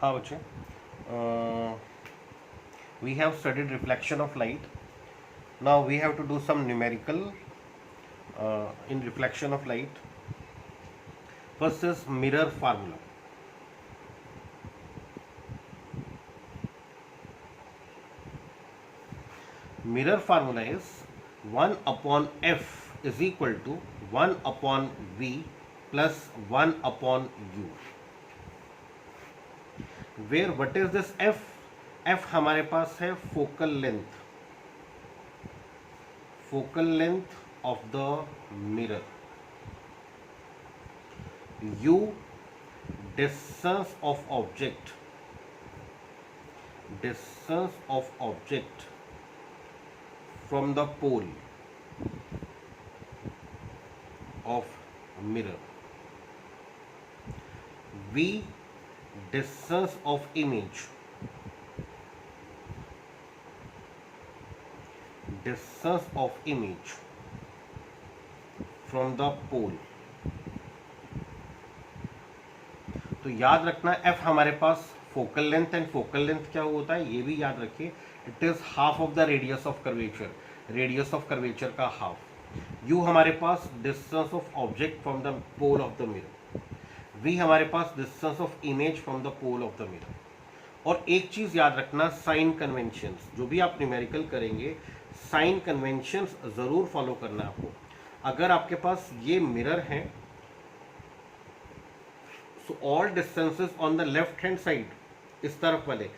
हाँ बच्चे, we have studied reflection of light. Now we have to do some numerical in reflection of light. First is mirror formula. Mirror formula is 1 upon f is equal to 1 upon v plus 1 upon u, where what is this f? f हमारे पास है focal length of the mirror, u distance of object from the pole of mirror, v distance of image from the pole. तो याद रखना f हमारे पास focal length, and focal length क्या होता है ये भी याद रखिए, it is half of the radius of curvature का हाफ. u हमारे पास distance of object from the pole of the mirror, v हमारे पास distance of image from the pole of the mirror. और एक चीज याद रखना, साइन कन्वेंशंस, जो भी आप न्यूमेरिकल करेंगे साइन कन्वेंशंस जरूर फॉलो करना आपको. अगर आपके पास ये मिरर है, so all distances on the left hand side, इस तरफ वाले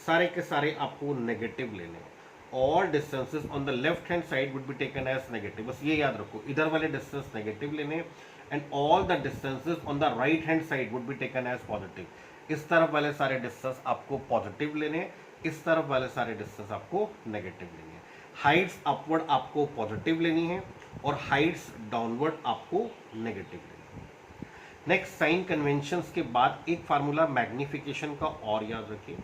सारे के सारे आपको नेगेटिव लेने हैं. All distances on the left hand side would be taken as negative. बस ये याद रखो, इधर वाले डिस्टेंस नेगेटिव लेने, and all the distances on the right hand side would be taken as positive. इस तरफ वाले सारे डिस्टेंस आपको पॉजिटिव लेने, इस तरफ वाले सारे डिस्टेंस आपको नेगेटिव लेने. हाइट्स अपवर्ड आपको पॉजिटिव लेनी है और हाइट्स डाउनवर्ड आपको नेगेटिव लेनी है. नेक्स्ट, साइन कन्वेंशंस के बाद एक फार्मूला मैग्निफिकेशन का और याद रखिए.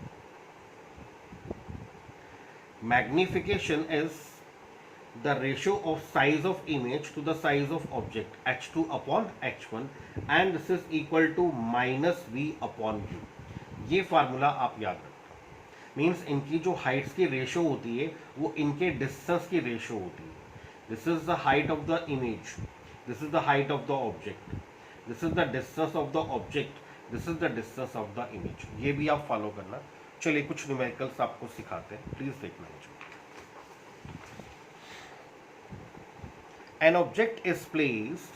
Magnification is the ratio of size of image to the size of object, h2 upon h1, and this is equal to minus v upon u. ये फार्मूला आप याद रखो. मीन्स इनकी जो हाइट्स की रेशो होती है वो इनके डिस्टेंस की रेशो होती है. This is the height of the image, this is the height of the object, this is the distance of the object, this is the distance of the image. ये भी आप फॉलो करना. चलिए कुछ numericals आपको सिखाते हैं, प्लीज देखना मुझे. An object is placed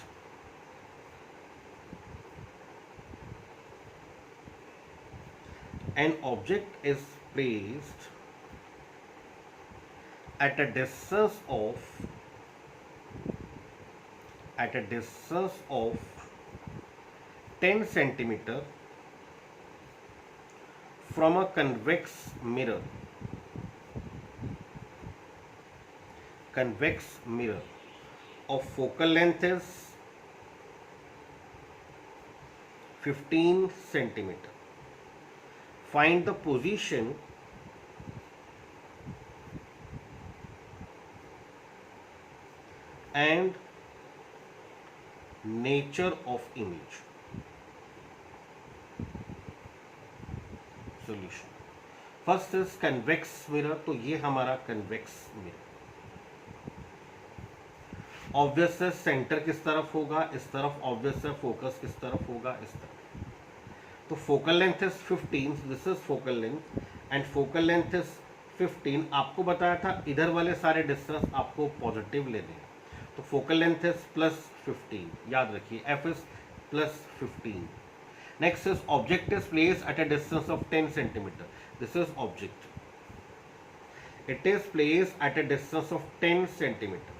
at a distance of 10 centimeter from a convex mirror of focal length is 15 centimeter. Find the position and nature of image. Solution. First is convex mirror. तो ये हमारा convex mirror. Obvious है centre किस तरफ होगा, इस तरफ. Obvious है फोकस किस तरफ होगा, इस तरफ. तो focal length is 15, this is focal length, and focal length is 15. आपको बताया था इधर वाले सारे डिस्टेंस आपको पॉजिटिव लेने हैं, तो फोकल लेंथ इज प्लस 15. याद रखिए F is plus 15. Next is object is place at a distance of 10 centimetre. This is object, it is place at a distance of 10 centimetre.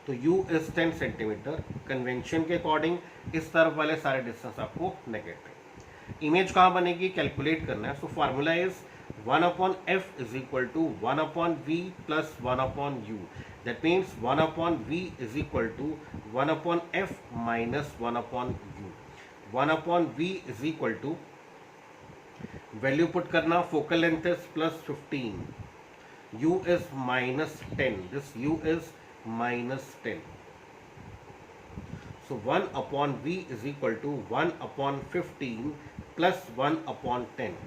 तो u इज 10 सेंटीमीटर. कन्वेंशन के according इस तरफ वाले सारे distance आपको negative. Image कहाँ बनेगी, calculate करना है. So formula is 1 upon F is equal to 1 upon V plus 1 upon U. That means 1 upon V is equal to 1 upon F minus 1 upon U. 1 upon V is equal to, value put करना, focal length is plus 15, u is minus 10, this u is minus 10. So 1 upon v is equal to 1 upon 15 plus 1 upon 10.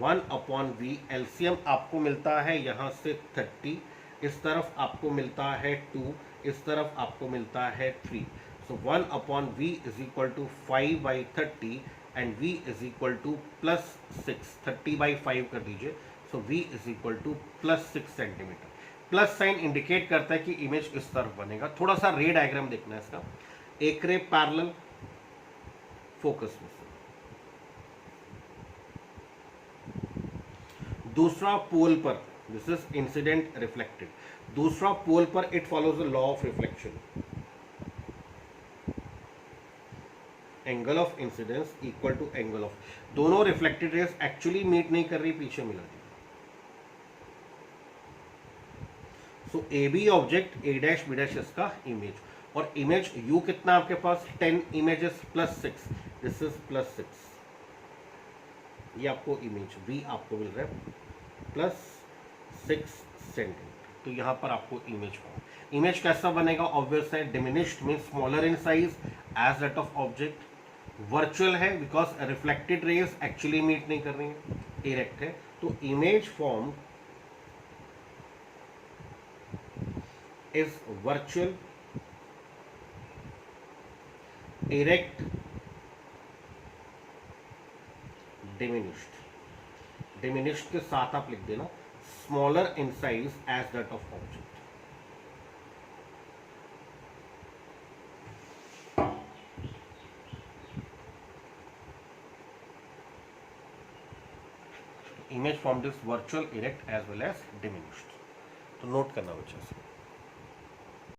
1/v LCM आपको मिलता है यहाँ से 30, इस तरफ आपको मिलता है 2, इस तरफ आपको मिलता है 3. So 1/v is equal to 5/30 and v is equal to +6. 30/5 कर दीजिए. So v is equal to +6 centimetre. Plus sign indicate करता है कि इमेज इस तरफ बनेगा. थोड़ा सा रे डायग्राम देखना है इसका. एक रे पैरेलल फोकस में से, दूसरा पोल पर, दिस इज इंसिडेंट रिफ्लेक्टेड. दूसरा पोल पर it follows the law of reflection. Angle of incidence equal to angle of, दोनों रिफ्लेक्टेड रेस एक्चुअली मीट नहीं कर रही, पीछे मिला दी. So A B object, A dash B dash इसका इमेज. और इमेज यू कितना आपके पास 10 इमेजेस +6, दिस इज +6. ये आपको इमेज v आपको मिल रहा है +6 सेंटीमीटर. तो यहाँ पर आपको इमेज फॉर्म. इमेज कैसा बनेगा? ऑब्वियस है, diminished mean smaller in size as that of object. Virtual है because reflected rays actually meet नहीं कर रही है. इरेक्ट है, तो image form is virtual, erect, diminished. Diminished के साथ आप लिख देना smaller in size as that of object. Image form this virtual, erect as well as diminished. तो नोट करना बच्चा से.